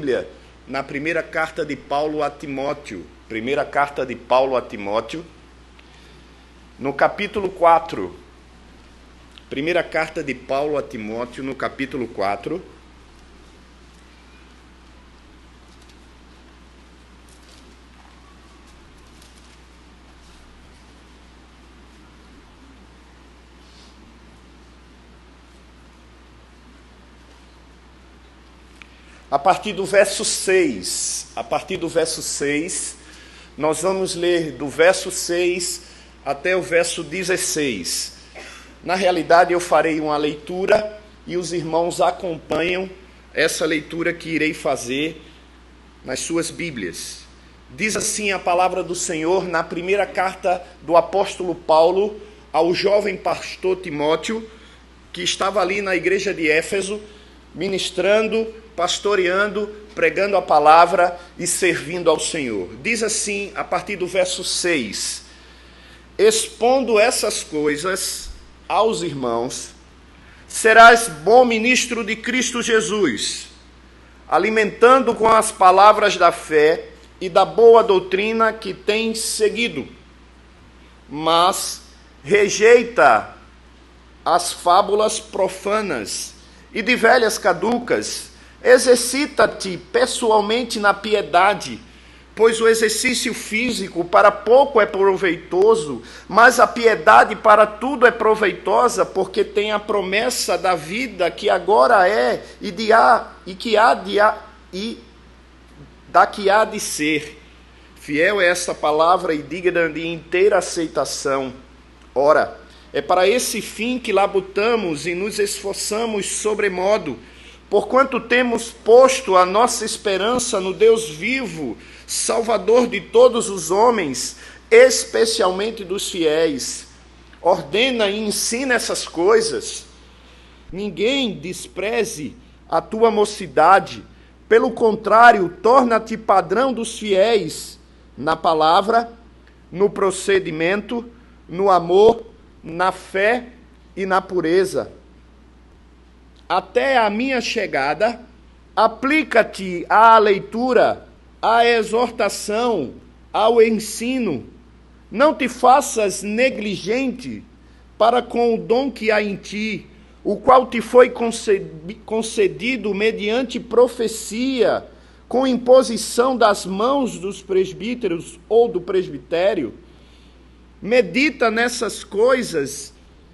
Bíblia na primeira carta de Paulo a Timóteo. Primeira carta de Paulo a Timóteo, no capítulo 4. Primeira carta de Paulo a Timóteo, no capítulo 4. A partir do verso 6, nós vamos ler do verso 6 até o verso 16. Na realidade, eu farei uma leitura e os irmãos acompanham essa leitura que irei fazer nas suas Bíblias. Diz assim a palavra do Senhor na primeira carta do apóstolo Paulo ao jovem pastor Timóteo, que estava ali na igreja de Éfeso, ministrando, pastoreando, pregando a palavra e servindo ao Senhor. Diz assim, a partir do verso 6: expondo essas coisas aos irmãos, serás bom ministro de Cristo Jesus, alimentando com as palavras da fé e da boa doutrina que tens seguido. Mas rejeita as fábulas profanas e de velhas caducas. Exercita-te pessoalmente na piedade, pois o exercício físico para pouco é proveitoso, mas a piedade para tudo é proveitosa, porque tem a promessa da vida que agora é e que há de ser. Fiel é esta palavra e digna de inteira aceitação. Ora, é para esse fim que labutamos e nos esforçamos sobremodo, porquanto temos posto a nossa esperança no Deus vivo, Salvador de todos os homens, especialmente dos fiéis. Ordena e ensina essas coisas. Ninguém despreze a tua mocidade, pelo contrário, torna-te padrão dos fiéis, na palavra, no procedimento, no amor, na fé e na pureza. Até a minha chegada, aplica-te à leitura, à exortação, ao ensino. Não te faças negligente para com o dom que há em ti, o qual te foi concedido mediante profecia, com imposição das mãos dos presbíteros ou do presbitério. Medita nessas coisas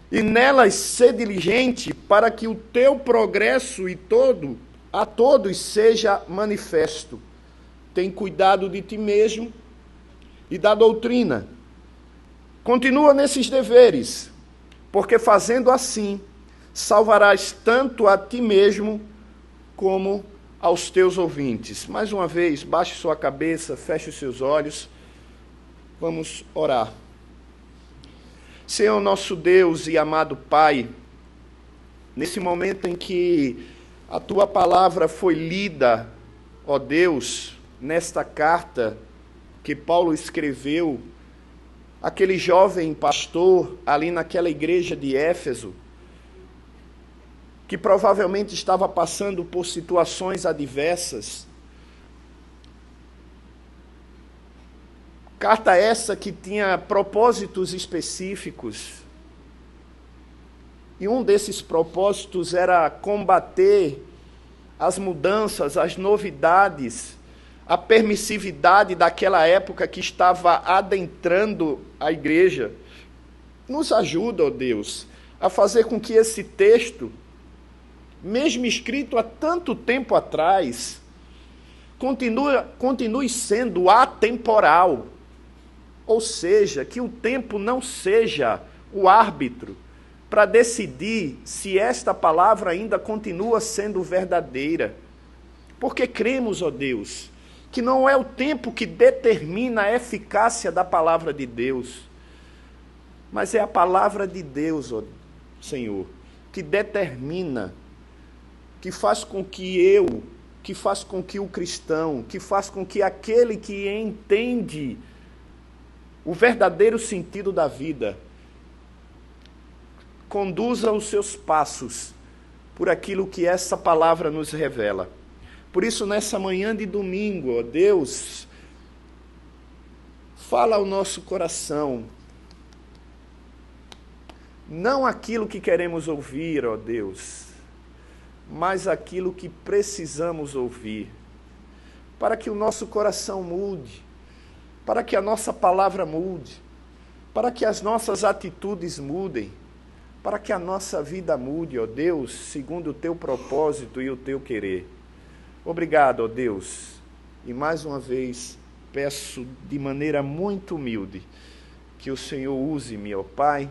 e nelas sê diligente, para que o teu progresso a todos seja manifesto. Tem cuidado de ti mesmo e da doutrina. Continua nesses deveres, porque fazendo assim, salvarás tanto a ti mesmo como aos teus ouvintes. Mais uma vez, baixe sua cabeça, feche os seus olhos. Vamos orar. Senhor nosso Deus e amado Pai, nesse momento em que a Tua palavra foi lida, ó Deus, nesta carta que Paulo escreveu, aquele jovem pastor ali naquela igreja de Éfeso, que provavelmente estava passando por situações adversas. Carta essa que tinha propósitos específicos. E um desses propósitos era combater as mudanças, as novidades, a permissividade daquela época que estava adentrando a igreja. Nos ajuda, ó Deus, a fazer com que esse texto, mesmo escrito há tanto tempo atrás, continue sendo atemporal. Ou seja, que o tempo não seja o árbitro para decidir se esta palavra ainda continua sendo verdadeira. Porque cremos, ó Deus, que não é o tempo que determina a eficácia da palavra de Deus, mas é a palavra de Deus, ó Senhor, que determina, que faz com que o cristão, que faz com que aquele que entende o verdadeiro sentido da vida, conduza os seus passos por aquilo que essa palavra nos revela. Por isso, nessa manhã de domingo, ó Deus, fala ao nosso coração, não aquilo que queremos ouvir, ó Deus, mas aquilo que precisamos ouvir, para que o nosso coração mude, para que a nossa palavra mude, para que as nossas atitudes mudem, para que a nossa vida mude, ó Deus, segundo o teu propósito e o teu querer. Obrigado, ó Deus, e mais uma vez peço de maneira muito humilde que o Senhor use-me, ó Pai,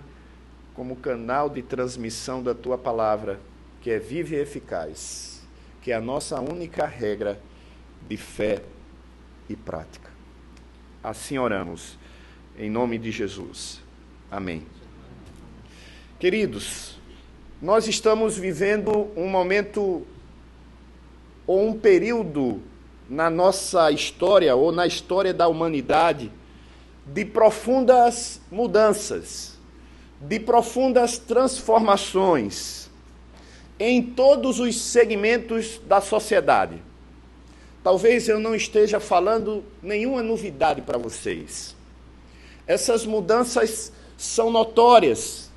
como canal de transmissão da tua palavra, que é viva e eficaz, que é a nossa única regra de fé e prática. Assim oramos, em nome de Jesus. Amém. Queridos, nós estamos vivendo um momento ou um período na nossa história ou na história da humanidade de profundas mudanças, de profundas transformações em todos os segmentos da sociedade. Talvez eu não esteja falando nenhuma novidade para vocês. Essas mudanças são notórias.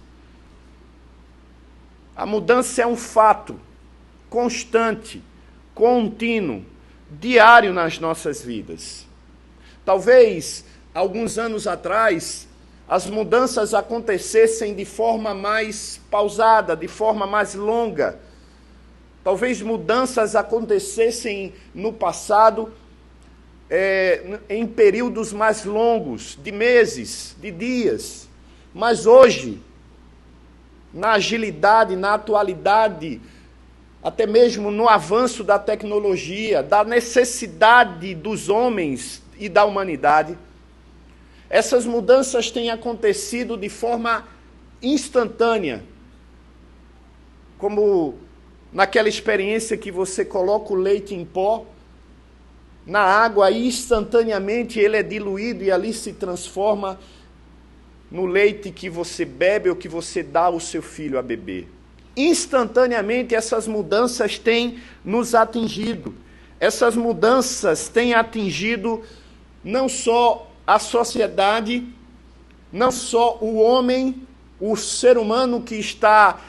A mudança é um fato constante, contínuo, diário nas nossas vidas. Talvez, alguns anos atrás, as mudanças acontecessem de forma mais pausada, de forma mais longa. Talvez mudanças acontecessem no passado em períodos mais longos, de meses, de dias. Mas hoje, na agilidade, na atualidade, até mesmo no avanço da tecnologia, da necessidade dos homens e da humanidade, essas mudanças têm acontecido de forma instantânea, como naquela experiência que você coloca o leite em pó na água e instantaneamente ele é diluído e ali se transforma no leite que você bebe ou que você dá ao seu filho a beber. Instantaneamente essas mudanças têm nos atingido. Essas mudanças têm atingido não só a sociedade, não só o homem, o ser humano que está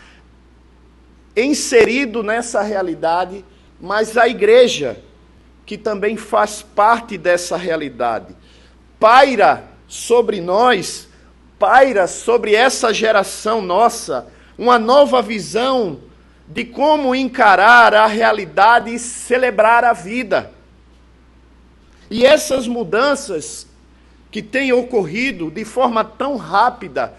inserido nessa realidade, mas a igreja, que também faz parte dessa realidade. Paira sobre nós, paira sobre essa geração nossa, uma nova visão de como encarar a realidade e celebrar a vida. E essas mudanças que têm ocorrido de forma tão rápida,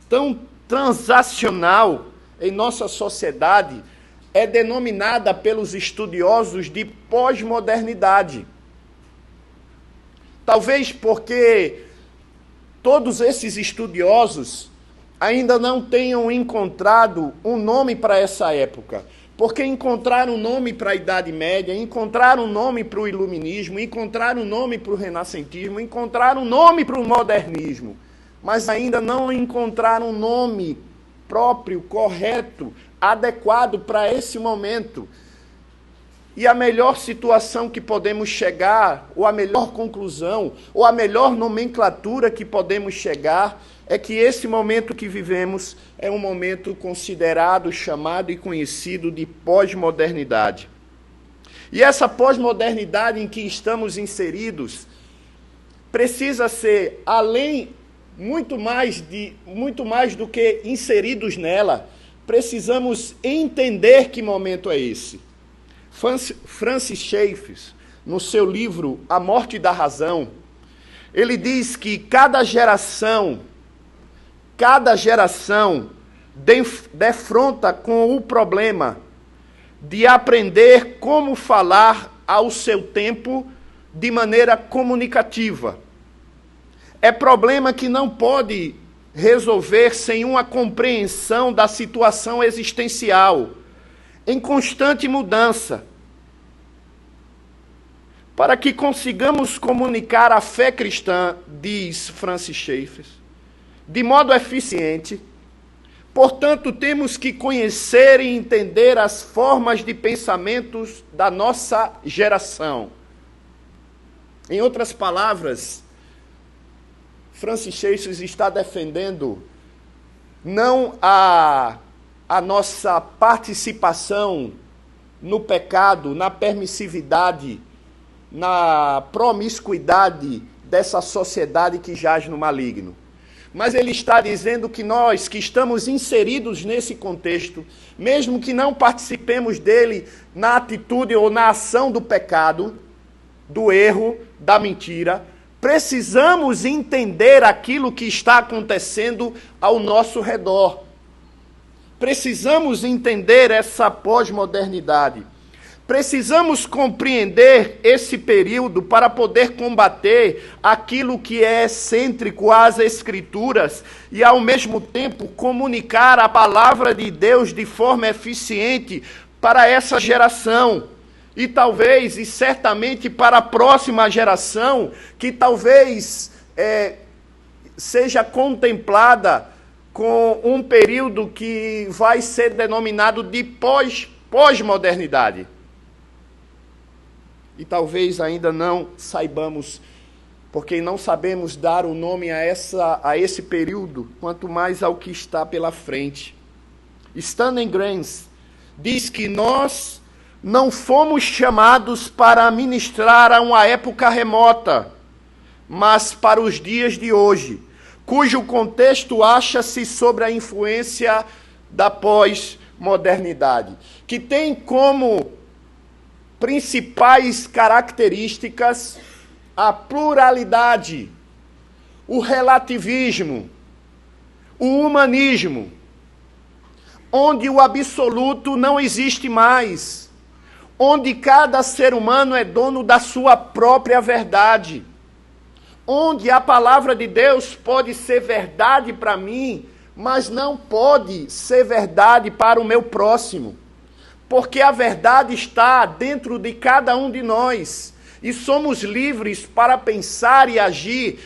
tão transacional em nossa sociedade, é denominada pelos estudiosos de pós-modernidade. Talvez porque todos esses estudiosos ainda não tenham encontrado um nome para essa época, porque encontraram um nome para a Idade Média, encontraram um nome para o Iluminismo, encontraram um nome para o Renascentismo, encontraram um nome para o Modernismo, mas ainda não encontraram um nome próprio, correto, adequado para esse momento. E a melhor situação que podemos chegar, ou a melhor conclusão, ou a melhor nomenclatura que podemos chegar, é que esse momento que vivemos é um momento considerado, chamado e conhecido de pós-modernidade. E essa pós-modernidade em que estamos inseridos precisa ser, além, muito mais do que inseridos nela, precisamos entender que momento é esse. Francis Schaeffer, no seu livro A Morte da Razão, ele diz que cada geração defronta com o problema de aprender como falar ao seu tempo de maneira comunicativa. É problema que não pode resolver sem uma compreensão da situação existencial, em constante mudança. Para que consigamos comunicar a fé cristã, diz Francis Schaeffer, de modo eficiente, Portanto, temos que conhecer e entender as formas de pensamentos da nossa geração. Em outras palavras, Francis Schaeffer está defendendo não a nossa participação no pecado, na permissividade, na promiscuidade dessa sociedade que jaz no maligno. Mas ele está dizendo que nós, que estamos inseridos nesse contexto, mesmo que não participemos dele na atitude ou na ação do pecado, do erro, da mentira, precisamos entender aquilo que está acontecendo ao nosso redor. Precisamos entender essa pós-modernidade. Precisamos compreender esse período para poder combater aquilo que é excêntrico às Escrituras e, ao mesmo tempo, comunicar a palavra de Deus de forma eficiente para essa geração. E talvez, e certamente para a próxima geração, que talvez seja contemplada com um período que vai ser denominado de pós-modernidade. E talvez ainda não saibamos, porque não sabemos dar o nome a esse período, quanto mais ao que está pela frente. Stanley Grahams diz que nós não fomos chamados para ministrar a uma época remota, mas para os dias de hoje, cujo contexto acha-se sobre a influência da pós-modernidade, que tem como principais características a pluralidade, o relativismo, o humanismo, onde o absoluto não existe mais, onde cada ser humano é dono da sua própria verdade, onde a palavra de Deus pode ser verdade para mim, mas não pode ser verdade para o meu próximo. Porque a verdade está dentro de cada um de nós. E somos livres para pensar e agir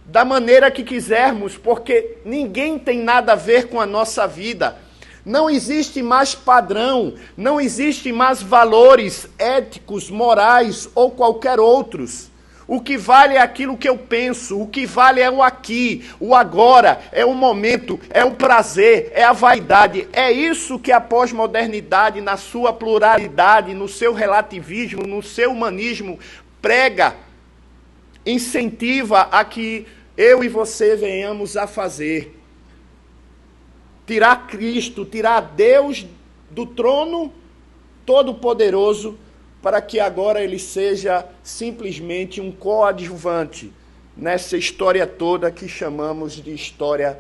da maneira que quisermos, porque ninguém tem nada a ver com a nossa vida. Não existe mais padrão, não existe mais valores éticos, morais ou qualquer outros. O que vale é aquilo que eu penso, o que vale é o aqui, o agora, é o momento, é o prazer, é a vaidade. É isso que a pós-modernidade, na sua pluralidade, no seu relativismo, no seu humanismo, prega, incentiva a que eu e você venhamos a fazer. Tirar Cristo, tirar Deus do trono todo-poderoso, para que agora ele seja simplesmente um coadjuvante nessa história toda que chamamos de história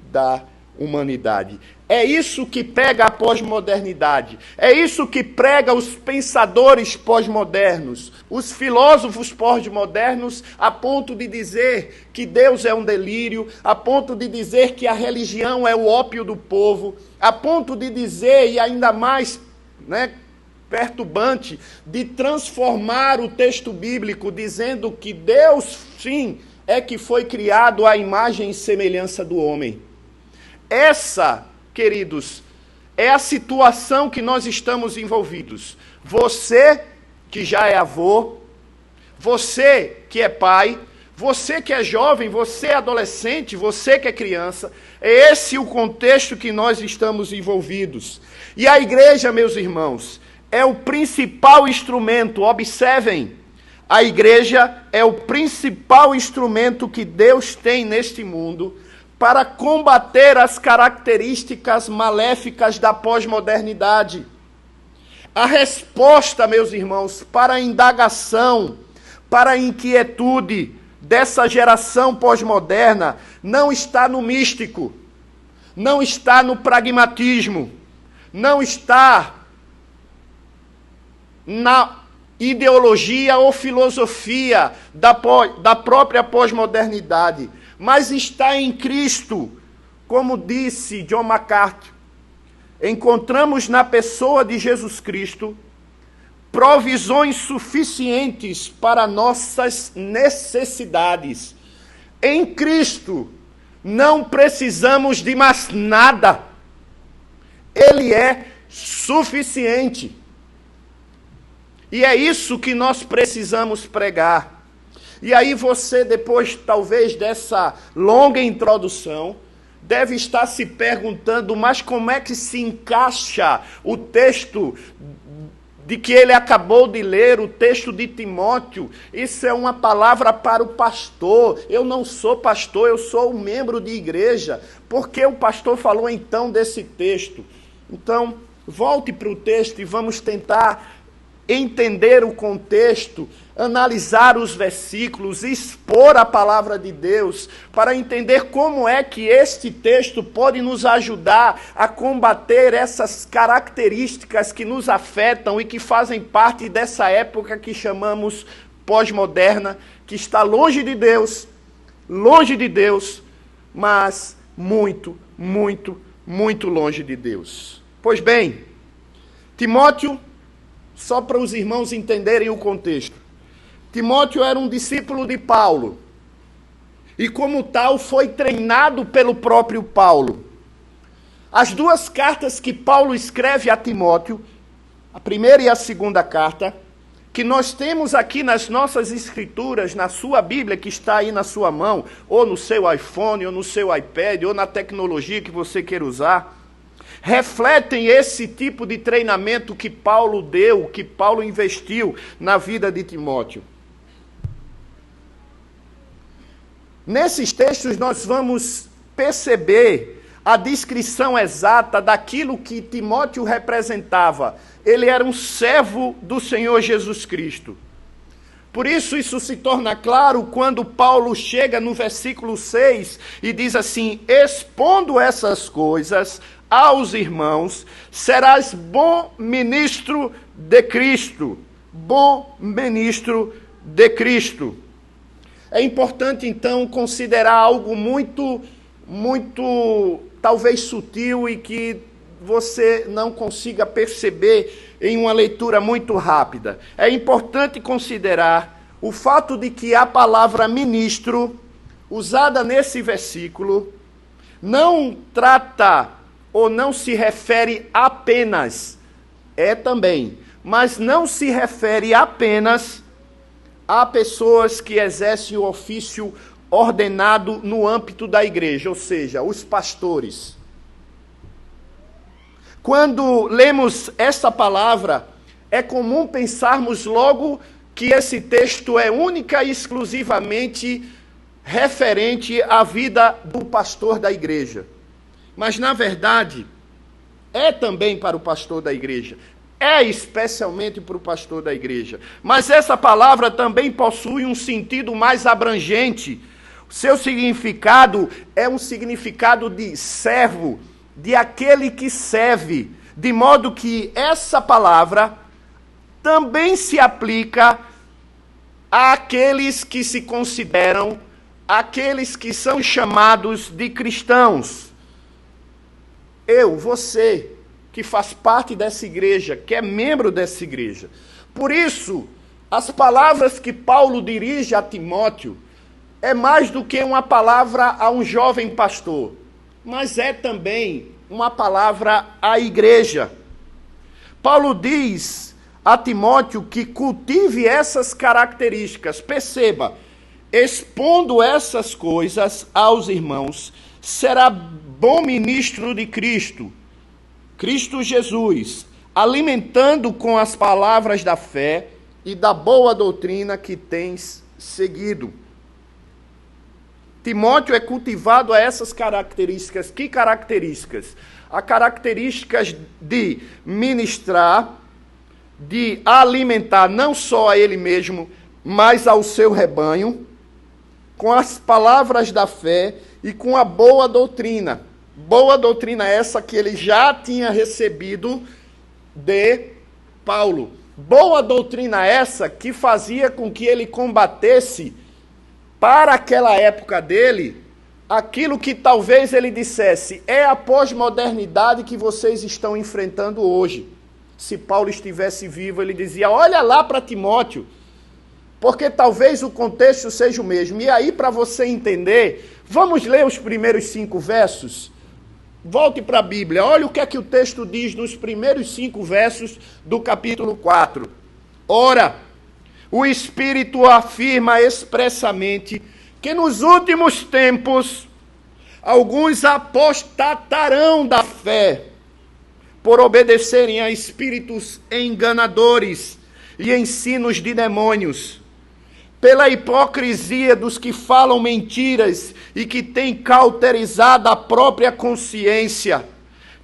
da humanidade. É isso que prega a pós-modernidade. É isso que prega os pensadores pós-modernos, os filósofos pós-modernos, a ponto de dizer que Deus é um delírio, a ponto de dizer que a religião é o ópio do povo, a ponto de dizer, e ainda mais, perturbante, de transformar o texto bíblico dizendo que Deus, sim, é que foi criado à imagem e semelhança do homem. Essa, queridos, é a situação que nós estamos envolvidos. Você que já é avô, você que é pai, você que é jovem, você é adolescente, você que é criança, é esse o contexto que nós estamos envolvidos. E a igreja, meus irmãos, é o principal instrumento, observem, a igreja é o principal instrumento que Deus tem neste mundo para combater as características maléficas da pós-modernidade. A resposta, meus irmãos, para a indagação, para a inquietude dessa geração pós-moderna, não está no místico, não está no pragmatismo, não está na ideologia ou filosofia da própria pós-modernidade, mas está em Cristo. Como disse John MacArthur, encontramos na pessoa de Jesus Cristo provisões suficientes para nossas necessidades. Em Cristo não precisamos de mais nada. ele é suficiente. E é isso que nós precisamos pregar. E aí você, depois talvez dessa longa introdução, deve estar se perguntando, mas como é que se encaixa o texto de que ele acabou de ler, o texto de Timóteo? Isso é uma palavra para o pastor. Eu não sou pastor, eu sou um membro de igreja. Por que o pastor falou então desse texto? Então, volte para o texto e vamos tentar entender o contexto, analisar os versículos, expor a palavra de Deus, para entender como é que este texto pode nos ajudar a combater essas características que nos afetam e que fazem parte dessa época que chamamos pós-moderna, que está longe de Deus, mas muito, muito, muito longe de Deus. Pois bem, Timóteo, só para os irmãos entenderem o contexto, Timóteo era um discípulo de Paulo, e como tal foi treinado pelo próprio Paulo. As duas cartas que Paulo escreve a Timóteo, a primeira e a segunda carta, que nós temos aqui nas nossas escrituras, na sua Bíblia, que está aí na sua mão, ou no seu iPhone, ou no seu iPad, ou na tecnologia que você queira usar, refletem esse tipo de treinamento que Paulo deu, que Paulo investiu na vida de Timóteo. Nesses textos nós vamos perceber a descrição exata daquilo que Timóteo representava. Ele era um servo do Senhor Jesus Cristo. Por isso se torna claro quando Paulo chega no versículo 6 e diz assim: expondo essas coisas aos irmãos, serás bom ministro de Cristo. Bom ministro de Cristo. É importante, então, considerar algo muito, talvez sutil e que você não consiga perceber em uma leitura muito rápida. É importante considerar o fato de que a palavra ministro, usada nesse versículo, não trata ou não se refere apenas, também, mas não se refere apenas a pessoas que exercem o ofício ordenado no âmbito da igreja, ou seja, os pastores. Quando lemos essa palavra, é comum pensarmos logo que esse texto é única e exclusivamente referente à vida do pastor da igreja. Mas, na verdade, é também para o pastor da igreja. É especialmente para o pastor da igreja. Mas essa palavra também possui um sentido mais abrangente. O seu significado é um significado de servo, de aquele que serve. De modo que essa palavra também se aplica àqueles que se consideram, aqueles que são chamados de cristãos. Você, que faz parte dessa igreja, que é membro dessa igreja. Por isso, as palavras que Paulo dirige a Timóteo é mais do que uma palavra a um jovem pastor, mas é também uma palavra à igreja. Paulo diz a Timóteo que cultive essas características. Perceba, expondo essas coisas aos irmãos, será bom ministro de Cristo, Cristo Jesus, alimentando com as palavras da fé e da boa doutrina que tens seguido. Timóteo é cultivado a essas características. Que características? As características de ministrar, de alimentar não só a ele mesmo, mas ao seu rebanho, com as palavras da fé e com a boa doutrina. Boa doutrina essa que ele já tinha recebido de Paulo. Boa doutrina essa que fazia com que ele combatesse, para aquela época dele, aquilo que talvez ele dissesse: é a pós-modernidade que vocês estão enfrentando hoje. Se Paulo estivesse vivo, ele dizia: olha lá para Timóteo, porque talvez o contexto seja o mesmo. E aí, para você entender, vamos ler os primeiros 5 versos Volte para a Bíblia, olha o que o texto diz nos primeiros 5 versos do capítulo 4. Ora, o Espírito afirma expressamente que nos últimos tempos alguns apostatarão da fé por obedecerem a espíritos enganadores e ensinos de demônios, pela hipocrisia dos que falam mentiras e que têm cauterizado a própria consciência,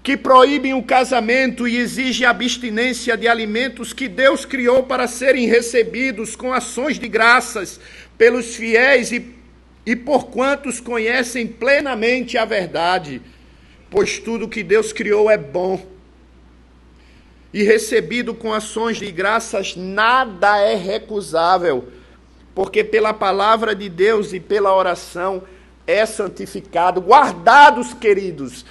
que proíbem o casamento e exigem abstinência de alimentos que Deus criou para serem recebidos com ações de graças pelos fiéis e por quantos conhecem plenamente a verdade, pois tudo que Deus criou é bom. E recebido com ações de graças, nada é recusável, porque pela palavra de Deus e pela oração é santificado. Guardados, queridos,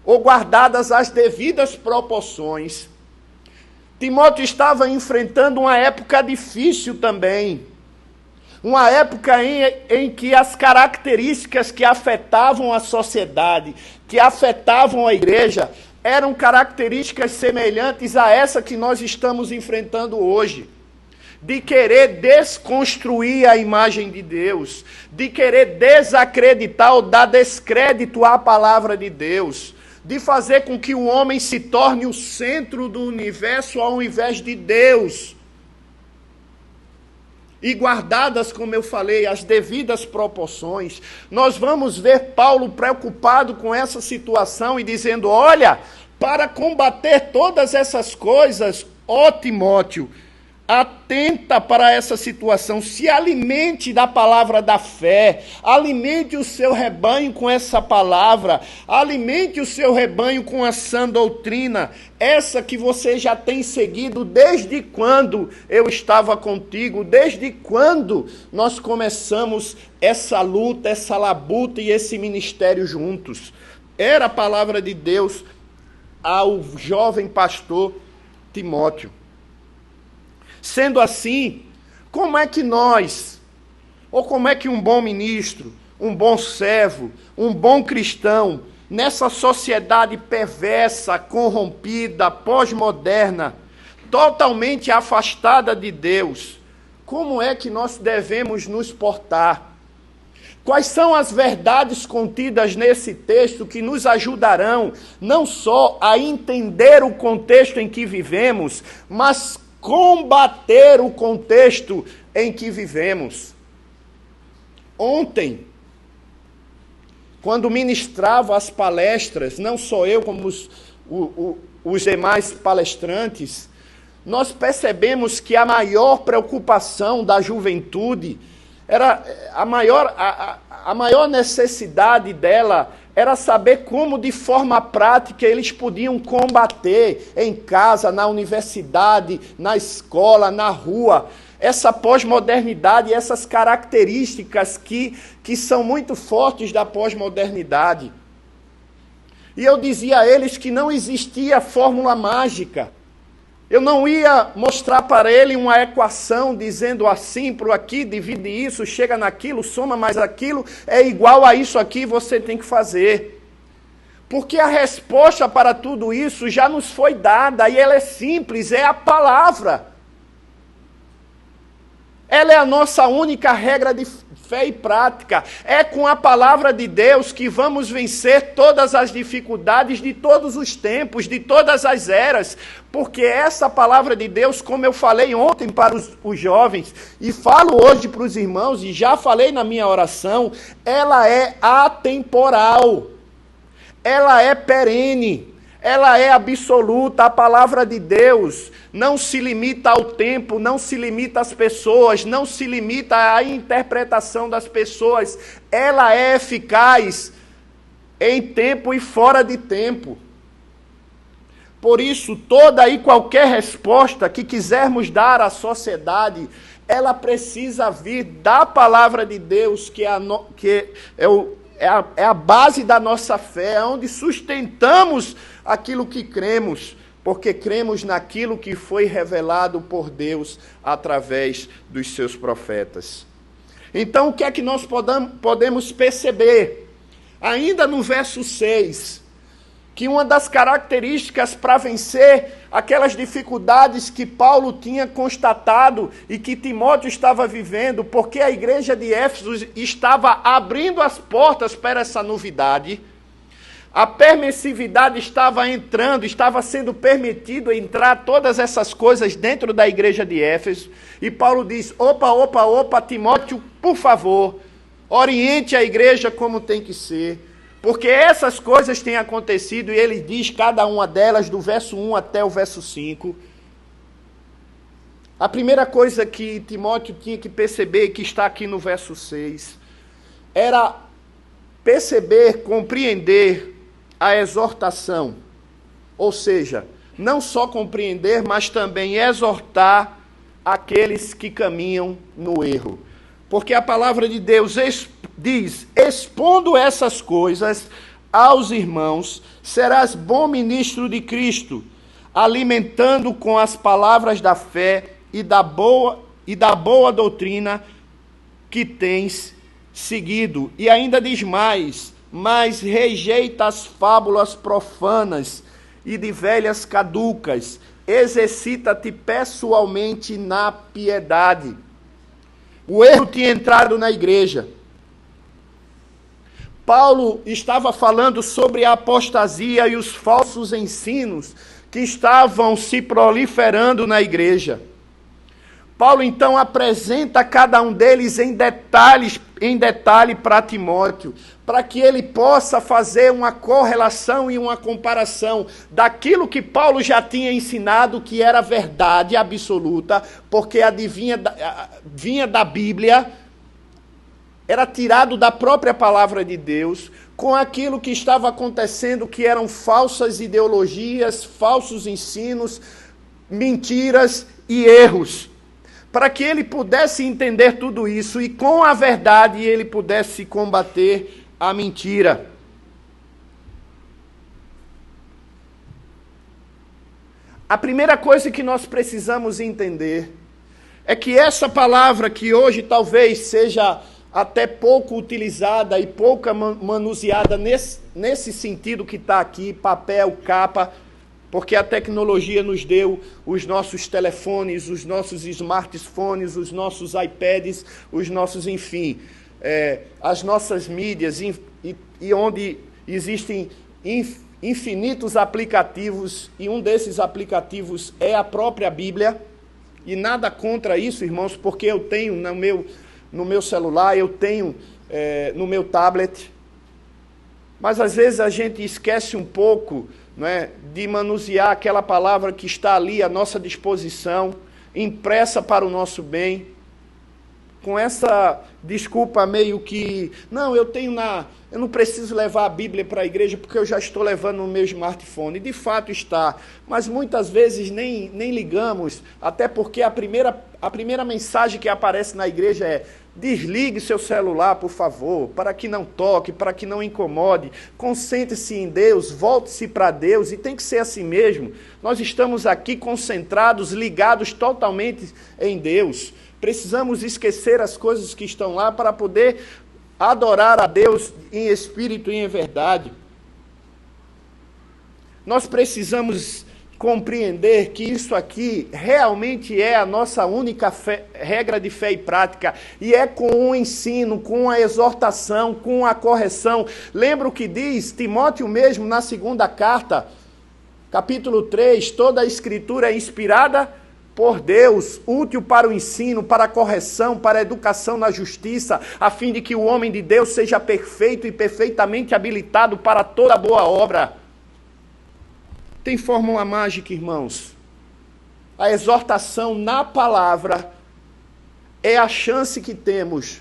ou guardadas as devidas proporções. Timóteo estava enfrentando uma época difícil também. Uma época em que as características que afetavam a sociedade, que afetavam a igreja, eram características semelhantes a essa que nós estamos enfrentando hoje. De querer desconstruir a imagem de Deus, de querer desacreditar ou dar descrédito à palavra de Deus, de fazer com que o homem se torne o centro do universo ao invés de Deus. E guardadas, como eu falei, as devidas proporções, nós vamos ver Paulo preocupado com essa situação e dizendo, olha, para combater todas essas coisas, ó Timóteo, atenta para essa situação, se alimente da palavra da fé, alimente o seu rebanho com essa palavra, alimente o seu rebanho com a sã doutrina, essa que você já tem seguido desde quando eu estava contigo, desde quando nós começamos essa luta, essa labuta e esse ministério juntos. Era a palavra de Deus ao jovem pastor Timóteo. Sendo assim, como é que nós, ou como é que um bom ministro, um bom servo, um bom cristão, nessa sociedade perversa, corrompida, pós-moderna, totalmente afastada de Deus, como é que nós devemos nos portar? Quais são as verdades contidas nesse texto que nos ajudarão não só a entender o contexto em que vivemos, mas combater o contexto em que vivemos? Ontem, quando ministrava as palestras, não só eu, como os demais palestrantes, nós percebemos que a maior preocupação da juventude era a maior necessidade dela era saber como, de forma prática, eles podiam combater em casa, na universidade, na escola, na rua, essa pós-modernidade, essas características que são muito fortes da pós-modernidade. E eu dizia a eles que não existia fórmula mágica. Eu não ia mostrar para ele uma equação dizendo assim, por aqui, divide isso, chega naquilo, soma mais aquilo, é igual a isso aqui, você tem que fazer. Porque a resposta para tudo isso já nos foi dada, e ela é simples, é a palavra. Ela é a nossa única regra de fé e prática. É com a palavra de Deus que vamos vencer todas as dificuldades de todos os tempos, de todas as eras. Porque essa palavra de Deus, como eu falei ontem para os jovens, e falo hoje para os irmãos, e já falei na minha oração, ela é atemporal. Ela é perene. Ela é absoluta. A palavra de Deus não se limita ao tempo, não se limita às pessoas, não se limita à interpretação das pessoas. Ela é eficaz em tempo e fora de tempo. Por isso, toda e qualquer resposta que quisermos dar à sociedade, ela precisa vir da palavra de Deus, que é a base da nossa fé, é onde sustentamos aquilo que cremos, porque cremos naquilo que foi revelado por Deus através dos seus profetas. Então, o que é que nós podemos perceber? Ainda no verso 6, que uma das características para vencer aquelas dificuldades que Paulo tinha constatado e que Timóteo estava vivendo, porque a igreja de Éfeso estava abrindo as portas para essa novidade, a permissividade estava entrando, estava sendo permitido entrar todas essas coisas dentro da igreja de Éfeso, e Paulo diz, opa, Timóteo, por favor, oriente a igreja como tem que ser, porque essas coisas têm acontecido, e ele diz cada uma delas, do verso 1 até o verso 5. A primeira coisa que Timóteo tinha que perceber, que está aqui no verso 6, era perceber, compreender a exortação. Ou seja, não só compreender, mas também exortar aqueles que caminham no erro. Porque a palavra de Deus diz, expondo essas coisas aos irmãos, serás bom ministro de Cristo, alimentando com as palavras da fé e da boa doutrina que tens seguido. E ainda diz mais, mas rejeita as fábulas profanas e de velhas caducas, exercita-te pessoalmente na piedade. O erro tinha entrado na igreja. Paulo estava falando sobre a apostasia e os falsos ensinos que estavam se proliferando na igreja. Paulo então apresenta cada um deles em detalhe para Timóteo, para que ele possa fazer uma correlação e uma comparação daquilo que Paulo já tinha ensinado, que era verdade absoluta, porque vinha da Bíblia, era tirado da própria palavra de Deus, com aquilo que estava acontecendo, que eram falsas ideologias, falsos ensinos, mentiras e erros. Para que ele pudesse entender tudo isso e com a verdade ele pudesse combater a mentira. A primeira coisa que nós precisamos entender é que essa palavra, que hoje talvez seja até pouco utilizada e pouco manuseada nesse sentido que está aqui, papel, capa, porque a tecnologia nos deu os nossos telefones, os nossos smartphones, os nossos iPads, os nossos, enfim, as nossas mídias, e onde existem infinitos aplicativos, e um desses aplicativos é a própria Bíblia, e nada contra isso, irmãos, porque eu tenho no meu celular, eu tenho no meu tablet, mas às vezes a gente esquece um pouco, de manusear aquela palavra que está ali à nossa disposição, impressa para o nosso bem, com essa desculpa meio que, eu não preciso levar a Bíblia para a igreja porque eu já estou levando no meu smartphone. De fato está, mas muitas vezes nem ligamos, até porque a primeira mensagem que aparece na igreja é: desligue seu celular, por favor, para que não toque, para que não incomode, concentre-se em Deus, volte-se para Deus, e tem que ser assim mesmo. Nós estamos aqui concentrados, ligados totalmente em Deus. Precisamos esquecer as coisas que estão lá para poder adorar a Deus em espírito e em verdade. Nós precisamos compreender que isso aqui realmente é a nossa única regra de fé e prática, e é com o ensino, com a exortação, com a correção. Lembra o que diz Timóteo mesmo na segunda carta, capítulo 3, toda a escritura é inspirada por Deus, útil para o ensino, para a correção, para a educação na justiça, a fim de que o homem de Deus seja perfeito e perfeitamente habilitado para toda boa obra. Tem fórmula mágica, irmãos. A exortação na palavra é a chance que temos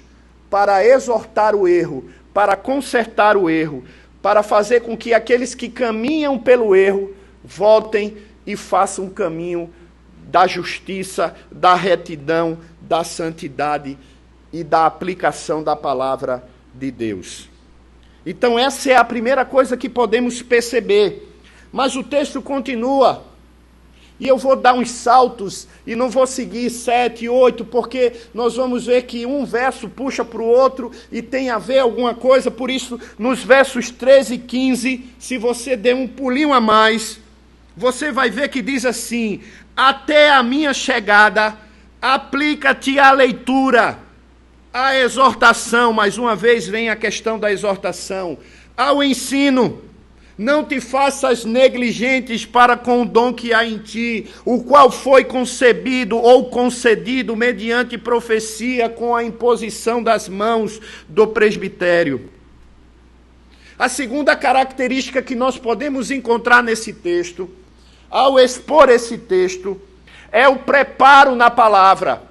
para exortar o erro, para consertar o erro, para fazer com que aqueles que caminham pelo erro voltem e façam um caminho da justiça, da retidão, da santidade e da aplicação da palavra de Deus. Então essa é a primeira coisa que podemos perceber. Mas o texto continua. E eu vou dar uns saltos e não vou seguir 7, 8, porque nós vamos ver que um verso puxa para o outro e tem a ver alguma coisa. Por isso, nos versos 13 e 15, se você der um pulinho a mais, você vai ver que diz assim: até a minha chegada, aplica-te à leitura, à exortação. Mais uma vez vem a questão da exortação. Ao ensino. Não te faças negligentes para com o dom que há em ti, o qual foi concebido ou concedido mediante profecia com a imposição das mãos do presbitério. A segunda característica que nós podemos encontrar nesse texto, ao expor esse texto, é o preparo na palavra.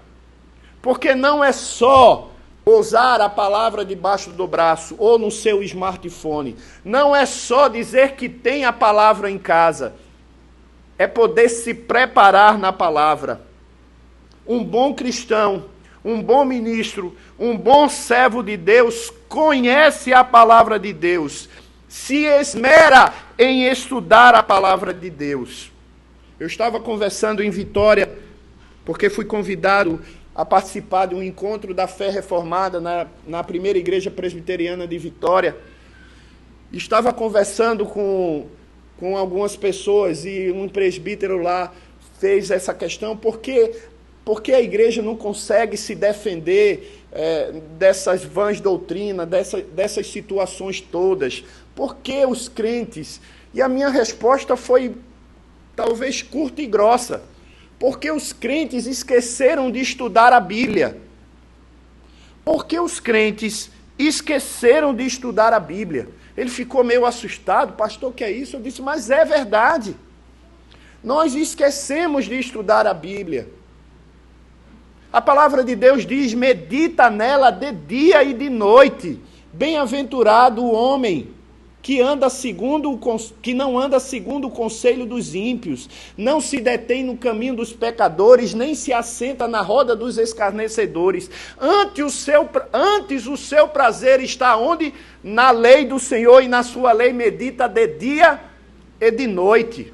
Porque não é só usar a palavra debaixo do braço ou no seu smartphone. Não é só dizer que tem a palavra em casa. É poder se preparar na palavra. Um bom cristão, um bom ministro, um bom servo de Deus conhece a palavra de Deus. Se esmera em estudar a palavra de Deus. Eu estava conversando em Vitória, porque fui convidado a participar de um encontro da fé reformada na primeira igreja presbiteriana de Vitória. Estava conversando com algumas pessoas e um presbítero lá fez essa questão: por que a igreja não consegue se defender dessas vãs doutrinas, dessas situações todas? Por que os crentes? E a minha resposta foi talvez curta e grossa. Porque os crentes esqueceram de estudar a Bíblia. Porque os crentes esqueceram de estudar a Bíblia. Ele ficou meio assustado: pastor, o que é isso? Eu disse: mas é verdade. Nós esquecemos de estudar a Bíblia. A palavra de Deus diz: medita nela de dia e de noite. Bem-aventurado o homem que não anda segundo o conselho dos ímpios, não se detém no caminho dos pecadores, nem se assenta na roda dos escarnecedores. Antes o seu prazer está onde? Na lei do Senhor, e na sua lei medita de dia e de noite.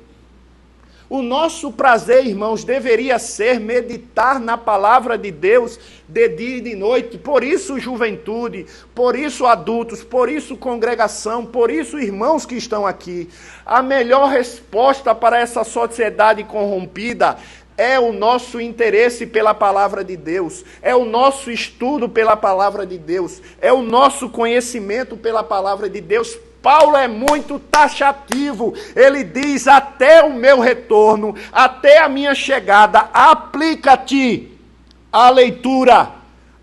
O nosso prazer, irmãos, deveria ser meditar na palavra de Deus de dia e de noite. Por isso, juventude, por isso, adultos, por isso, congregação, por isso, irmãos que estão aqui. A melhor resposta para essa sociedade corrompida é o nosso interesse pela palavra de Deus, é o nosso estudo pela palavra de Deus, é o nosso conhecimento pela palavra de Deus. Paulo é muito taxativo. Ele diz: até o meu retorno, até a minha chegada, aplica-te à leitura,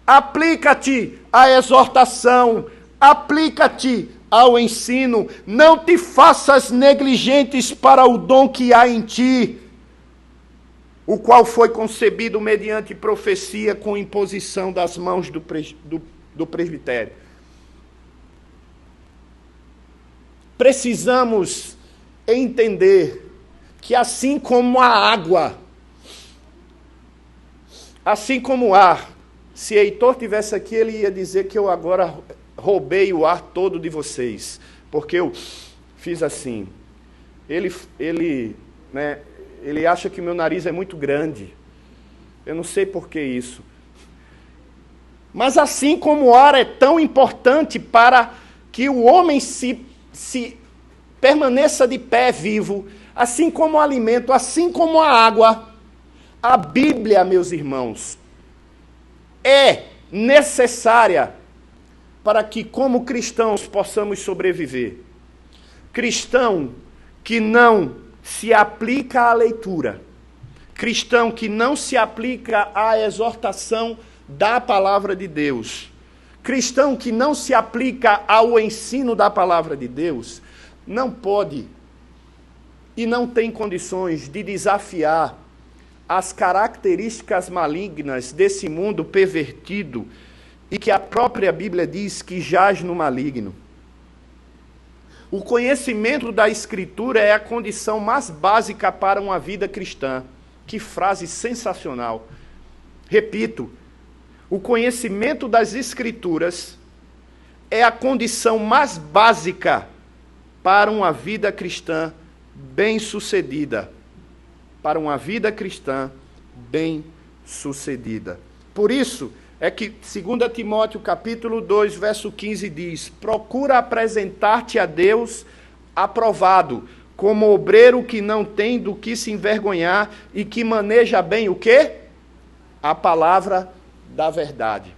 aplica-te à exortação, aplica-te ao ensino. Não te faças negligentes para o dom que há em ti, o qual foi concebido mediante profecia com imposição das mãos do presbitério. Precisamos entender que assim como a água, assim como o ar, se Heitor tivesse aqui, ele ia dizer que eu agora roubei o ar todo de vocês, porque eu fiz assim. Ele acha que meu nariz é muito grande. Eu não sei por que isso. Mas assim como o ar é tão importante para que o homem se permaneça de pé vivo, assim como o alimento, assim como a água, a Bíblia, meus irmãos, é necessária para que, como cristãos, possamos sobreviver. Cristão que não se aplica à leitura, cristão que não se aplica à exortação da palavra de Deus, cristão que não se aplica ao ensino da palavra de Deus, não pode e não tem condições de desafiar as características malignas desse mundo pervertido e que a própria Bíblia diz que jaz no maligno. O conhecimento da Escritura é a condição mais básica para uma vida cristã. Que frase sensacional. Repito, o conhecimento das Escrituras é a condição mais básica para uma vida cristã bem-sucedida. para uma vida cristã bem-sucedida. Por isso é que 2 Timóteo capítulo 2, verso 15 diz: procura apresentar-te a Deus aprovado, como obreiro que não tem do que se envergonhar e que maneja bem o quê? A palavra da verdade.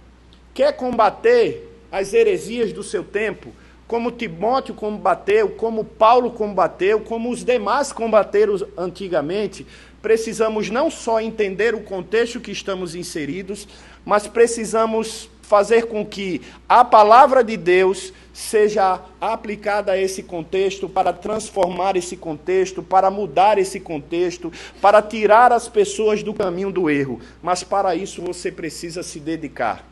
Quer combater as heresias do seu tempo, como Timóteo combateu, como Paulo combateu, como os demais combateram antigamente? Precisamos não só entender o contexto que estamos inseridos, mas precisamos fazer com que a palavra de Deus seja aplicada a esse contexto, para transformar esse contexto, para mudar esse contexto, para tirar as pessoas do caminho do erro. Mas para isso você precisa se dedicar.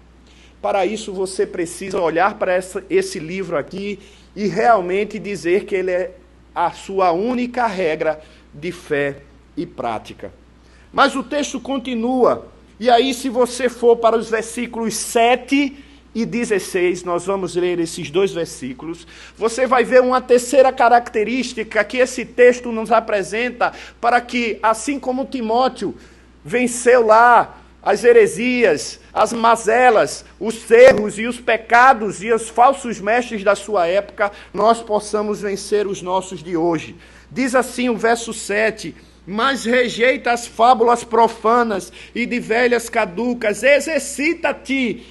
Para isso você precisa olhar para esse livro aqui e realmente dizer que ele é a sua única regra de fé e prática. Mas o texto continua. E aí, se você for para os versículos 7 e 16, nós vamos ler esses dois versículos, você vai ver uma terceira característica que esse texto nos apresenta para que, assim como Timóteo venceu lá as heresias, as mazelas, os erros e os pecados e os falsos mestres da sua época, nós possamos vencer os nossos de hoje. Diz assim o verso 7: mas rejeita as fábulas profanas e de velhas caducas, exercita-te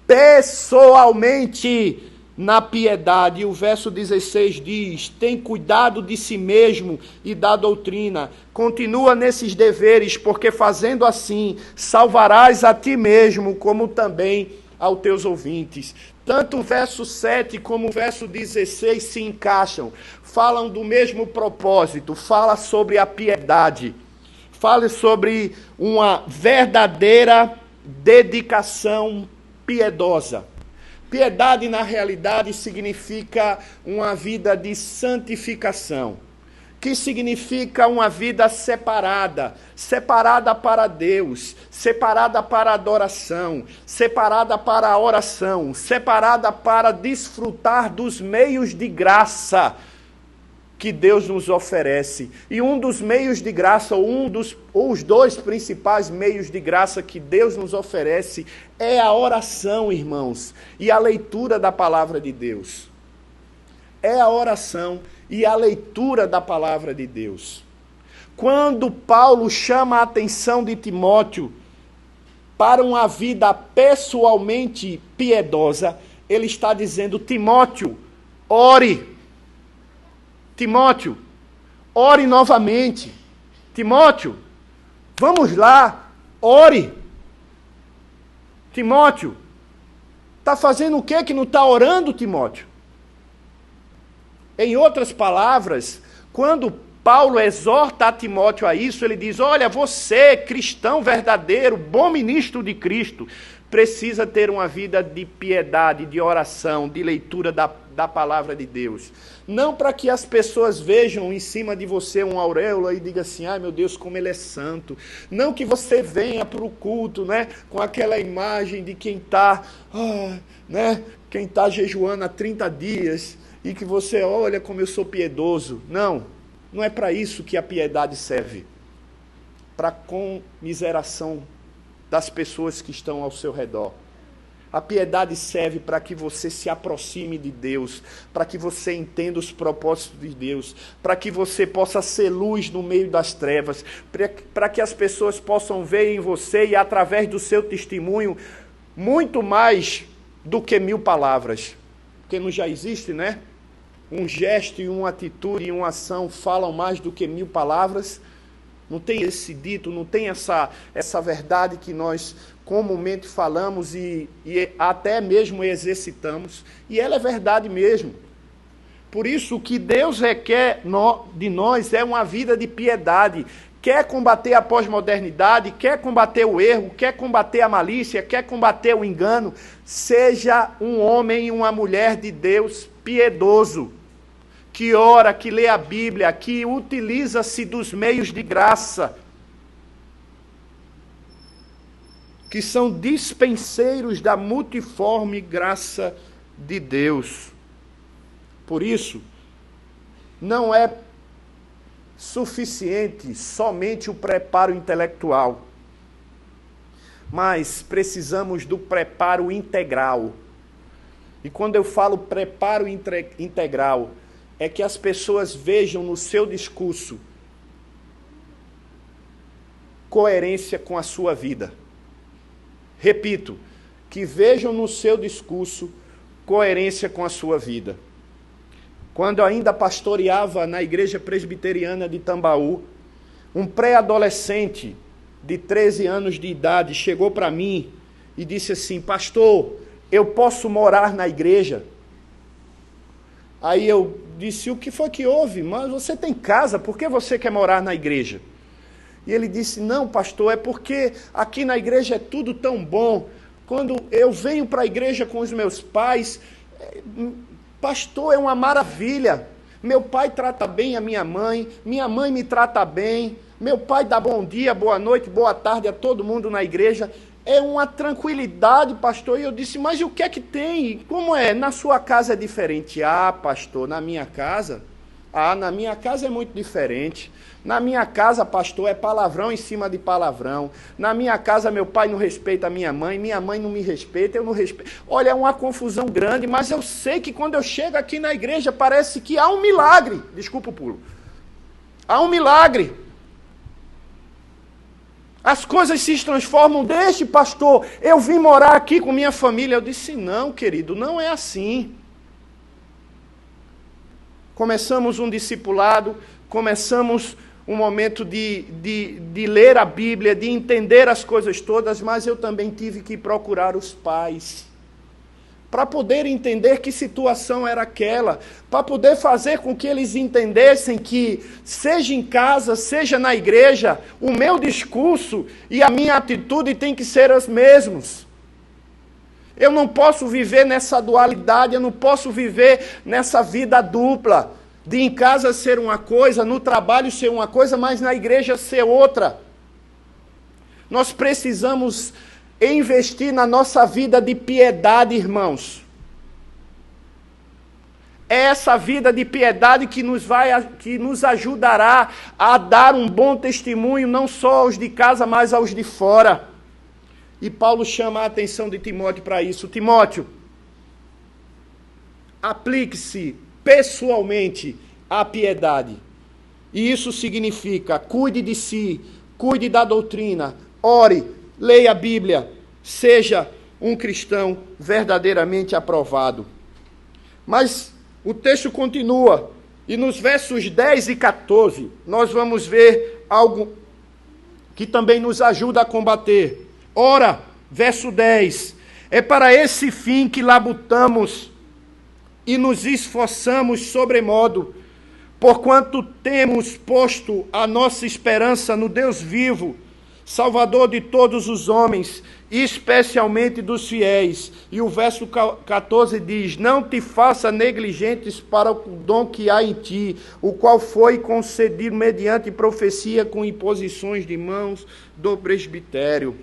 pessoalmente na piedade. E o verso 16 diz: tem cuidado de si mesmo e da doutrina. Continua nesses deveres, porque fazendo assim, salvarás a ti mesmo, como também aos teus ouvintes. Tanto o verso 7 como o verso 16 se encaixam, falam do mesmo propósito, fala sobre a piedade, fala sobre uma verdadeira dedicação piedosa. Piedade, na realidade, significa uma vida de santificação, que significa uma vida separada, separada para Deus, separada para a adoração, separada para a oração, separada para desfrutar dos meios de graça que Deus nos oferece. E um dos meios de graça, ou os dois principais meios de graça que Deus nos oferece é a oração, irmãos, e a leitura da palavra de Deus. É a oração e a leitura da palavra de Deus. Quando Paulo chama a atenção de Timóteo para uma vida pessoalmente piedosa, ele está dizendo: Timóteo, ore. Timóteo, ore novamente. Timóteo, vamos lá, ore. Timóteo, está fazendo o que não está orando, Timóteo? Em outras palavras, quando Paulo exorta a Timóteo a isso, ele diz: olha, você, cristão verdadeiro, bom ministro de Cristo, precisa ter uma vida de piedade, de oração, de leitura da palavra de Deus. Não para que as pessoas vejam em cima de você uma auréola e digam assim: ai meu Deus, como ele é santo. Não que você venha para o culto, né, com aquela imagem de quem está quem tá jejuando há 30 dias e que você olha como eu sou piedoso. Não, não é para isso que a piedade serve. Para comiseração das pessoas que estão ao seu redor. A piedade serve para que você se aproxime de Deus, para que você entenda os propósitos de Deus, para que você possa ser luz no meio das trevas, para que as pessoas possam ver em você e através do seu testemunho muito mais do que 1000 palavras. Porque não já existe, né? Um gesto e uma atitude e uma ação falam mais do que 1000 palavras. Não tem esse dito, não tem essa verdade que nós comumente falamos e até mesmo exercitamos. E ela é verdade mesmo. Por isso, o que Deus requer de nós é uma vida de piedade. Quer combater a pós-modernidade, quer combater o erro, quer combater a malícia, quer combater o engano, seja um homem e uma mulher de Deus piedoso, que ora, que lê a Bíblia, que utiliza-se dos meios de graça, que são dispenseiros da multiforme graça de Deus. Por isso, não é suficiente somente o preparo intelectual, mas precisamos do preparo integral. E quando eu falo preparo integral, é que as pessoas vejam no seu discurso coerência com a sua vida. Repito, que vejam no seu discurso coerência com a sua vida. Quando eu ainda pastoreava na igreja presbiteriana de Tambaú, um pré-adolescente de 13 anos de idade chegou para mim e disse assim: pastor, eu posso morar na igreja? Aí eu disse: o que foi que houve? Mas você tem casa, por que você quer morar na igreja? E ele disse: não, pastor, é porque aqui na igreja é tudo tão bom. Quando eu venho para a igreja com os meus pais, pastor, é uma maravilha. Meu pai trata bem a minha mãe me trata bem, meu pai dá bom dia, boa noite, boa tarde a todo mundo na igreja. É uma tranquilidade, pastor. E eu disse: mas o que é que tem? Como é? Na sua casa é diferente? Ah, pastor, na minha casa? Na minha casa é muito diferente. Na minha casa, pastor, é palavrão em cima de palavrão. Na minha casa, meu pai não respeita a minha mãe não me respeita, eu não respeito. Olha, é uma confusão grande, mas eu sei que quando eu chego aqui na igreja, parece que há um milagre. Desculpa o pulo. Há um milagre. As coisas se transformam desde, pastor, eu vim morar aqui com minha família. Eu disse: não, querido, não é assim. Começamos um discipulado, começamos um momento de ler a Bíblia, de entender as coisas todas, mas eu também tive que procurar os pais, para poder entender que situação era aquela, para poder fazer com que eles entendessem que, seja em casa, seja na igreja, o meu discurso e a minha atitude tem que ser as mesmas. Eu não posso viver nessa dualidade, eu não posso viver nessa vida dupla, de em casa ser uma coisa, no trabalho ser uma coisa, mas na igreja ser outra. Nós precisamos investir na nossa vida de piedade, irmãos. É essa vida de piedade que nos ajudará a dar um bom testemunho, não só aos de casa, mas aos de fora. E Paulo chama a atenção de Timóteo para isso. Timóteo, aplique-se pessoalmente à piedade. E isso significa: cuide de si, cuide da doutrina, ore, leia a Bíblia, seja um cristão verdadeiramente aprovado. Mas o texto continua, e nos versos 10 e 14, nós vamos ver algo que também nos ajuda a combater. Ora, verso 10, é para esse fim que labutamos e nos esforçamos sobremodo, porquanto temos posto a nossa esperança no Deus vivo, Salvador de todos os homens, especialmente dos fiéis. E o verso 14 diz: não te faça negligentes para o dom que há em ti, o qual foi concedido mediante profecia com imposições de mãos do presbitério.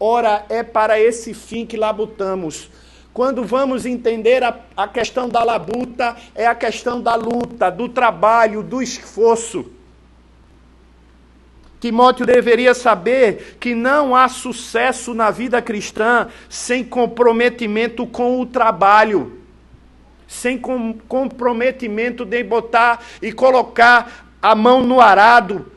Ora, é para esse fim que labutamos. Quando vamos entender a questão da labuta, é a questão da luta, do trabalho, do esforço. Timóteo deveria saber que não há sucesso na vida cristã sem comprometimento com o trabalho, sem comprometimento de botar e colocar a mão no arado,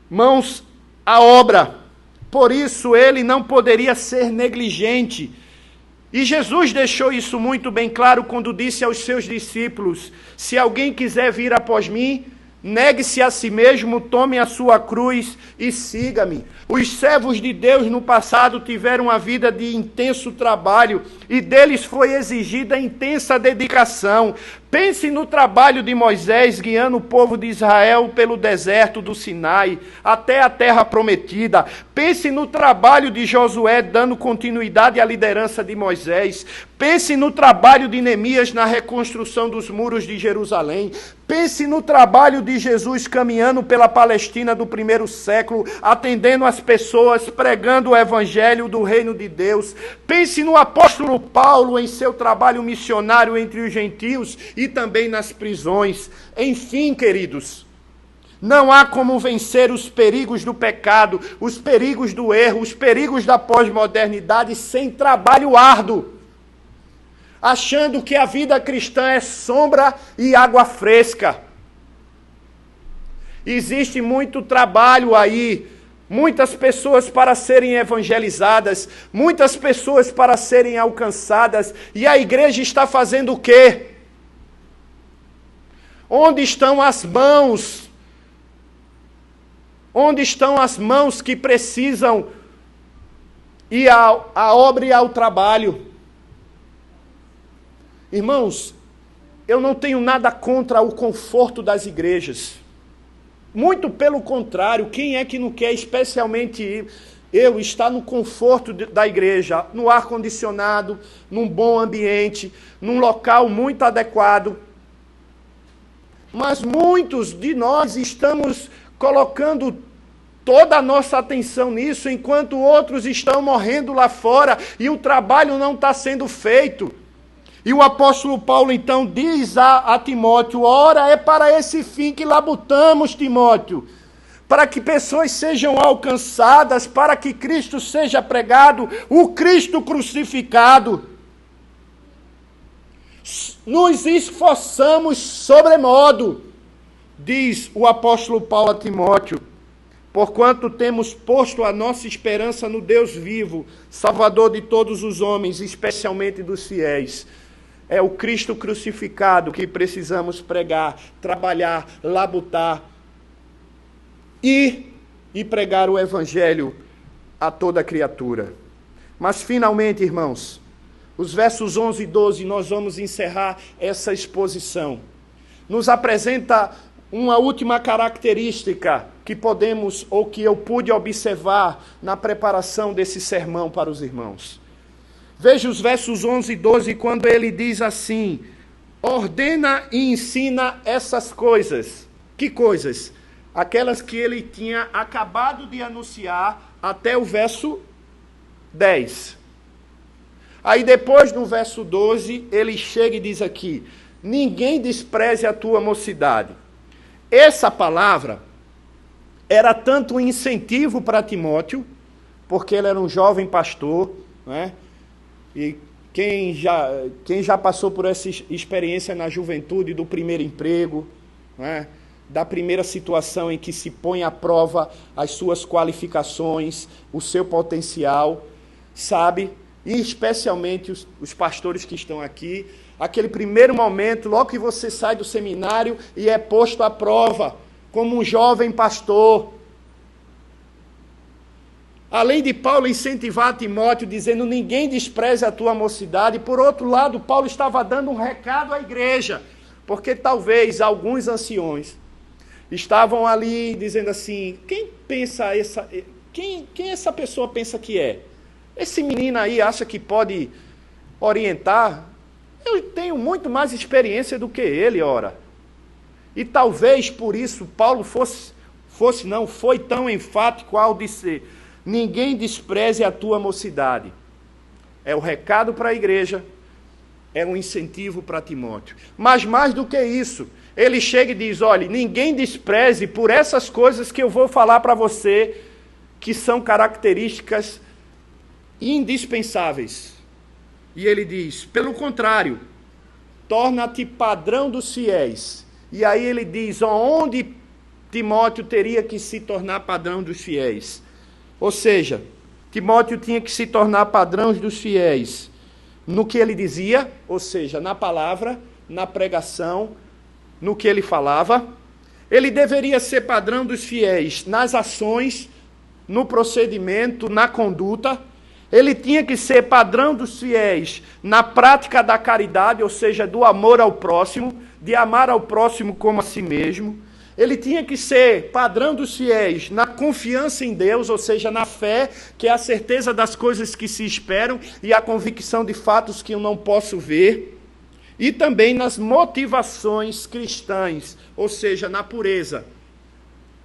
mãos à obra. Por isso ele não poderia ser negligente. E Jesus deixou isso muito bem claro quando disse aos seus discípulos: se alguém quiser vir após mim, negue-se a si mesmo, tome a sua cruz e siga-me. Os servos de Deus no passado tiveram uma vida de intenso trabalho e deles foi exigida intensa dedicação. Pense no trabalho de Moisés guiando o povo de Israel pelo deserto do Sinai até a terra prometida. Pense no trabalho de Josué dando continuidade à liderança de Moisés. Pense no trabalho de Neemias na reconstrução dos muros de Jerusalém. Pense no trabalho de Jesus caminhando pela Palestina do primeiro século, atendendo as pessoas, pregando o evangelho do reino de Deus. Pense no apóstolo Paulo em seu trabalho missionário entre os gentios e e também nas prisões. Enfim, queridos, não há como vencer os perigos do pecado, os perigos do erro, os perigos da pós-modernidade sem trabalho árduo, achando que a vida cristã é sombra e água fresca. Existe muito trabalho aí, muitas pessoas para serem evangelizadas, muitas pessoas para serem alcançadas, e a igreja está fazendo o quê? Onde estão as mãos? Onde estão as mãos que precisam ir à obra e ao trabalho? Irmãos, eu não tenho nada contra o conforto das igrejas. Muito pelo contrário, quem é que não quer, especialmente eu, estar no conforto da igreja, no ar-condicionado, num bom ambiente, num local muito adequado. Mas muitos de nós estamos colocando toda a nossa atenção nisso, enquanto outros estão morrendo lá fora e o trabalho não está sendo feito. E o apóstolo Paulo, então, diz a Timóteo, ora, é para esse fim que labutamos, Timóteo, para que pessoas sejam alcançadas, para que Cristo seja pregado, o Cristo crucificado. Nos esforçamos sobremodo, diz o apóstolo Paulo a Timóteo, porquanto temos posto a nossa esperança no Deus vivo, Salvador de todos os homens, especialmente dos fiéis. É o Cristo crucificado que precisamos pregar, trabalhar, labutar e pregar o Evangelho a toda criatura. Mas finalmente, irmãos, os versos 11 e 12, nós vamos encerrar essa exposição. Nos apresenta uma última característica que podemos, ou que eu pude observar na preparação desse sermão para os irmãos. Veja os versos 11 e 12, quando ele diz assim, ordena e ensina essas coisas. Que coisas? Aquelas que ele tinha acabado de anunciar até o verso 10. Aí depois, no verso 12, ele chega e diz aqui, ninguém despreze a tua mocidade. Essa palavra era tanto um incentivo para Timóteo, porque ele era um jovem pastor, né? E quem já passou por essa experiência na juventude do primeiro emprego, né? Da primeira situação em que se põe à prova as suas qualificações, o seu potencial, sabe? E especialmente os pastores que estão aqui, aquele primeiro momento, logo que você sai do seminário e é posto à prova, como um jovem pastor. Além de Paulo incentivar Timóteo, dizendo, ninguém despreze a tua mocidade, por outro lado, Paulo estava dando um recado à igreja, porque talvez alguns anciões estavam ali dizendo assim, quem essa pessoa pensa que é? Esse menino aí acha que pode orientar? Eu tenho muito mais experiência do que ele, ora. E talvez por isso Paulo foi tão enfático ao dizer, ninguém despreze a tua mocidade. É o recado para a igreja, é um incentivo para Timóteo. Mas mais do que isso, ele chega e diz, olha, ninguém despreze por essas coisas que eu vou falar para você, que são características indispensáveis. E ele diz, pelo contrário, torna-te padrão dos fiéis. E aí ele diz, onde Timóteo teria que se tornar padrão dos fiéis. Ou seja, Timóteo tinha que se tornar padrão dos fiéis no que ele dizia, ou seja, na palavra, na pregação, no que ele falava. Ele deveria ser padrão dos fiéis nas ações, no procedimento, na conduta. Ele tinha que ser padrão dos fiéis na prática da caridade, ou seja, do amor ao próximo, de amar ao próximo como a si mesmo. Ele tinha que ser padrão dos fiéis na confiança em Deus, ou seja, na fé, que é a certeza das coisas que se esperam e a convicção de fatos que eu não posso ver. E também nas motivações cristãs, ou seja, na pureza,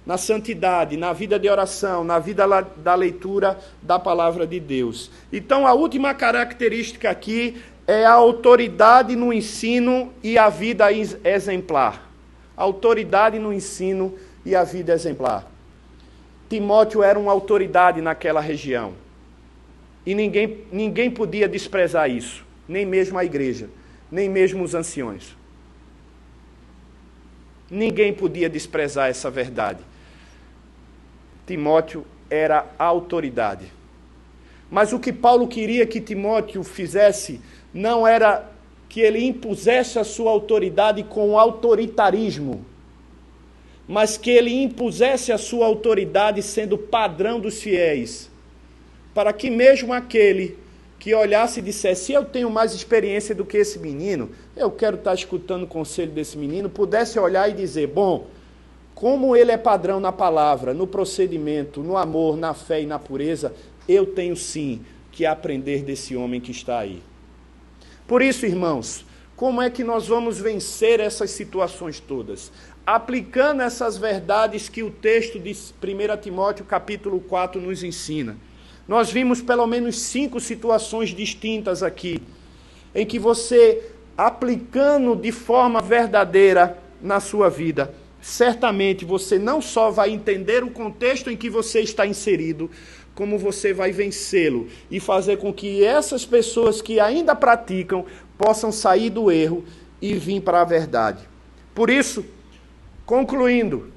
na santidade, na vida de oração, na vida da leitura da palavra de Deus. Então, a última característica aqui é a autoridade no ensino e a vida exemplar. Autoridade no ensino e a vida exemplar. Timóteo era uma autoridade naquela região. E ninguém podia desprezar isso. Nem mesmo a igreja. Nem mesmo os anciões. Ninguém podia desprezar essa verdade. Timóteo era a autoridade. Mas o que Paulo queria que Timóteo fizesse não era que ele impusesse a sua autoridade com autoritarismo, mas que ele impusesse a sua autoridade sendo padrão dos fiéis, para que mesmo aquele que olhasse e dissesse: eu tenho mais experiência do que esse menino, eu quero estar escutando o conselho desse menino, pudesse olhar e dizer: bom, como ele é padrão na palavra, no procedimento, no amor, na fé e na pureza, eu tenho sim que aprender desse homem que está aí. Por isso, irmãos, como é que nós vamos vencer essas situações todas? Aplicando essas verdades que o texto de 1 Timóteo capítulo 4 nos ensina. Nós vimos pelo menos 5 situações distintas aqui, em que você, aplicando de forma verdadeira na sua vida, certamente você não só vai entender o contexto em que você está inserido, como você vai vencê-lo e fazer com que essas pessoas que ainda praticam possam sair do erro e vir para a verdade. Por isso, concluindo,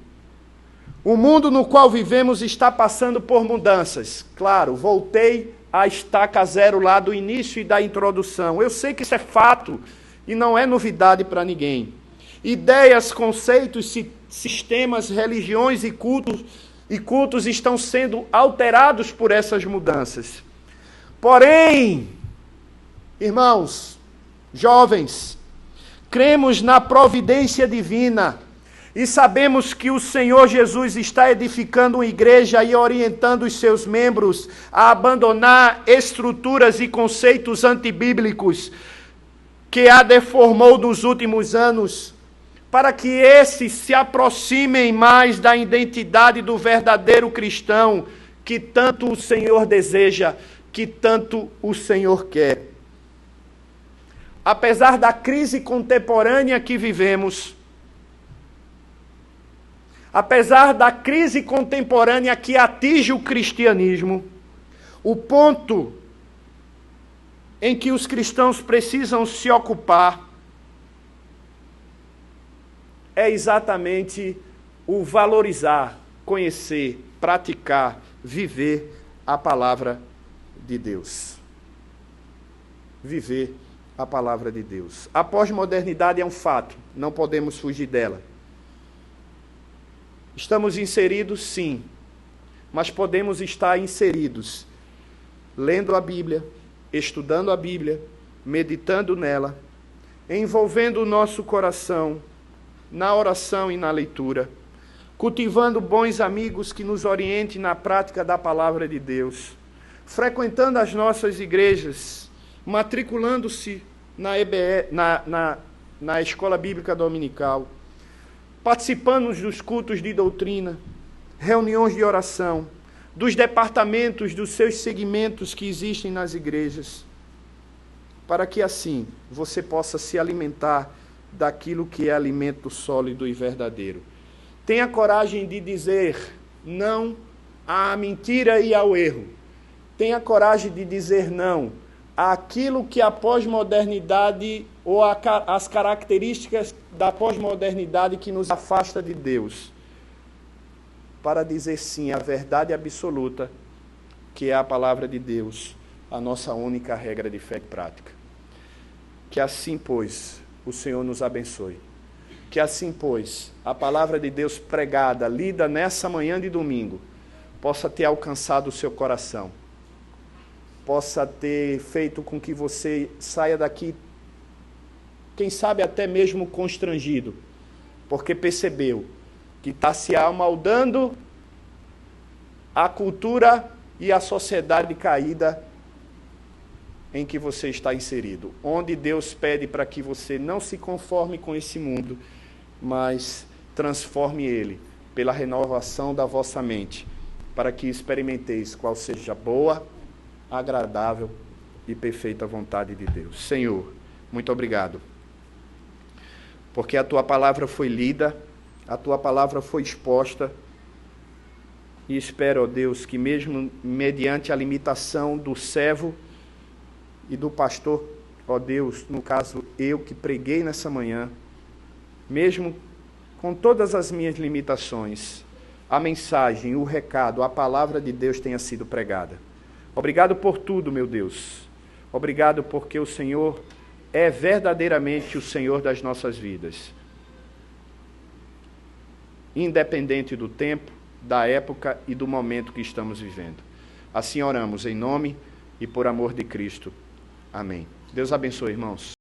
o mundo no qual vivemos está passando por mudanças. Claro, voltei à estaca zero lá do início e da introdução. Eu sei que isso é fato e não é novidade para ninguém. Ideias, conceitos, sistemas, religiões e cultos estão sendo alterados por essas mudanças. Porém, irmãos, jovens, cremos na providência divina e sabemos que o Senhor Jesus está edificando uma igreja e orientando os seus membros a abandonar estruturas e conceitos antibíblicos que a deformou nos últimos anos, para que esses se aproximem mais da identidade do verdadeiro cristão, que tanto o Senhor deseja, que tanto o Senhor quer. Apesar da crise contemporânea que vivemos, apesar da crise contemporânea que atinge o cristianismo, o ponto em que os cristãos precisam se ocupar é exatamente o valorizar, conhecer, praticar, viver a palavra de Deus. Viver a palavra de Deus. A pós-modernidade é um fato, não podemos fugir dela. Estamos inseridos, sim, mas podemos estar inseridos lendo a Bíblia, estudando a Bíblia, meditando nela, envolvendo o nosso coração na oração e na leitura, cultivando bons amigos que nos orientem na prática da palavra de Deus, frequentando as nossas igrejas, matriculando-se na Escola Bíblica Dominical, participando dos cultos de doutrina, reuniões de oração, dos departamentos, dos seus segmentos que existem nas igrejas, para que assim você possa se alimentar daquilo que é alimento sólido e verdadeiro. Tenha coragem de dizer não à mentira e ao erro. Tenha coragem de dizer não àquilo que a pós-modernidade ou as características da pós-modernidade que nos afasta de Deus, para dizer sim à verdade absoluta, que é a palavra de Deus, a nossa única regra de fé e prática. Que assim, pois, o Senhor nos abençoe. Que assim, pois, a palavra de Deus pregada, lida nessa manhã de domingo, possa ter alcançado o seu coração, possa ter feito com que você saia daqui, quem sabe até mesmo constrangido, porque percebeu que está se amaldando a cultura e a sociedade caída em que você está inserido, onde Deus pede para que você não se conforme com esse mundo, mas transforme ele pela renovação da vossa mente, para que experimenteis qual seja boa, agradável e perfeita vontade de Deus. Senhor, muito obrigado, porque a Tua palavra foi lida, a Tua palavra foi exposta, e espero, ó Deus, que mesmo mediante a limitação do servo e do pastor, ó Deus, no caso eu que preguei nessa manhã, mesmo com todas as minhas limitações, a mensagem, o recado, a palavra de Deus tenha sido pregada. Obrigado por tudo, meu Deus. Obrigado porque o Senhor é verdadeiramente o Senhor das nossas vidas. Independente do tempo, da época e do momento que estamos vivendo. Assim oramos em nome e por amor de Cristo. Amém. Deus abençoe, irmãos.